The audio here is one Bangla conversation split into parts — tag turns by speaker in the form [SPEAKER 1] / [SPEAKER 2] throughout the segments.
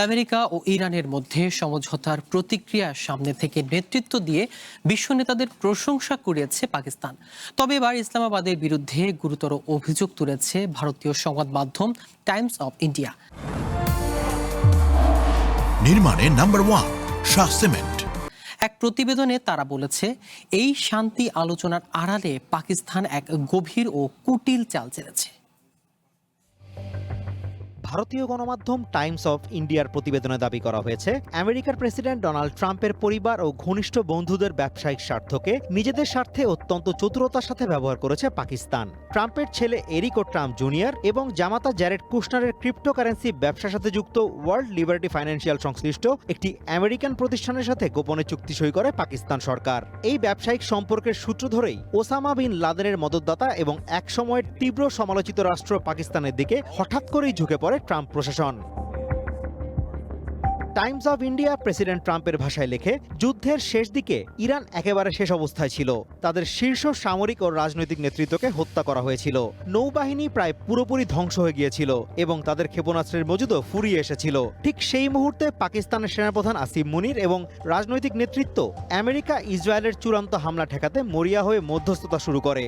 [SPEAKER 1] আমেরিকা ও ইরানের মধ্যে সমঝোতার প্রতিক্রিয়া সামনে থেকে নেতৃত্ব দিয়ে বিশ্ব নেতাদের প্রশংসা কুড়িয়েছে পাকিস্তান। তবে এবার ইসলামাবাদের বিরুদ্ধে গুরুতর অভিযোগ তুলেছে ভারতীয় সংবাদ মাধ্যম টাইমস অফ ইন্ডিয়া।
[SPEAKER 2] নির্মাণে নাম্বার 1 শাহ সিমেন্ট।
[SPEAKER 1] এক প্রতিবেদনে তারা বলেছে, এই শান্তি আলোচনার আড়ালে পাকিস্তান এক গভীর ও কুটিল চাল চেলেছে।
[SPEAKER 3] ভারতীয় গণমাধ্যম টাইমস অফ ইন্ডিয়ার প্রতিবেদনে দাবি করা হয়েছে, আমেরিকার প্রেসিডেন্ট ডোনাল্ড ট্রাম্পের পরিবার ও ঘনিষ্ঠ বন্ধুদের ব্যবসায়িক স্বার্থকে নিজেদের স্বার্থে অত্যন্ত চতুরতার সাথে ব্যবহার করেছে পাকিস্তান। ট্রাম্পের ছেলে এরিক ও ট্রাম্প জুনিয়র এবং জামাতা জ্যারেড কুশনারের ক্রিপ্টোকারেন্সি ব্যবসার সাথে যুক্ত ওয়ার্ল্ড লিবার্টি ফাইন্যান্সিয়াল সংশ্লিষ্ট একটি আমেরিকান প্রতিষ্ঠানের সাথে গোপনে চুক্তি সই করে পাকিস্তান সরকার। এই ব্যবসায়িক সম্পর্কের সূত্র ধরেই ওসামা বিন লাদেনের মদতদাতা এবং একসময়ের তীব্র সমালোচিত রাষ্ট্র পাকিস্তানের দিকে হঠাৎ করেই ঝুঁকে পড়ে ট্রাম্প প্রশাসন। টাইমস অফ ইন্ডিয়া প্রেসিডেন্ট ট্রাম্পের ভাষায় লেখে, যুদ্ধের শেষ দিকে ইরান একেবারে শেষ অবস্থায় ছিল। তাদের শীর্ষ সামরিক ও রাজনৈতিক নেতৃত্বকে হত্যা করা হয়েছিল। নৌবাহিনী প্রায় পুরোপুরি ধ্বংস হয়ে গিয়েছিল এবং তাদের ক্ষেপণাস্ত্রের মজুদও ফুরিয়ে এসেছিল। ঠিক সেই মুহূর্তে পাকিস্তানের সেনাপ্রধান আসিম মুনির এবং রাজনৈতিক নেতৃত্ব আমেরিকা ইসরায়েলের চূড়ান্ত হামলা ঠেকাতে মরিয়া হয়ে মধ্যস্থতা শুরু করে।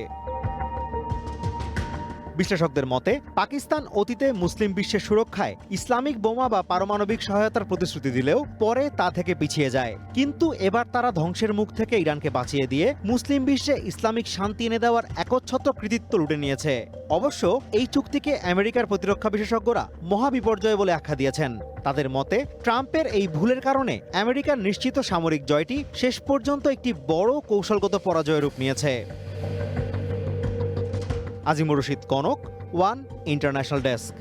[SPEAKER 3] বিশ্লেষকদের মতে, পাকিস্তান অতীতে মুসলিম বিশ্বের সুরক্ষায় ইসলামিক বোমা বা পারমাণবিক সহায়তার প্রতিশ্রুতি দিলেও পরে তা থেকে পিছিয়ে যায়। কিন্তু এবার তারা ধ্বংসের মুখ থেকে ইরানকে বাঁচিয়ে দিয়ে মুসলিম বিশ্বে ইসলামিক শান্তি এনে দেওয়ার একচ্ছত্র কৃতিত্ব লুটে নিয়েছে। অবশ্য এই চুক্তিকে আমেরিকার প্রতিরক্ষা বিশেষজ্ঞরা মহাবিপর্যয় বলে আখ্যা দিয়েছেন। তাদের মতে, ট্রাম্পের এই ভুলের কারণে আমেরিকার নিশ্চিত সামরিক জয়টি শেষ পর্যন্ত একটি বড় কৌশলগত পরাজয়ের রূপ নিয়েছে। Azimur Rashid Kanak, one international desk.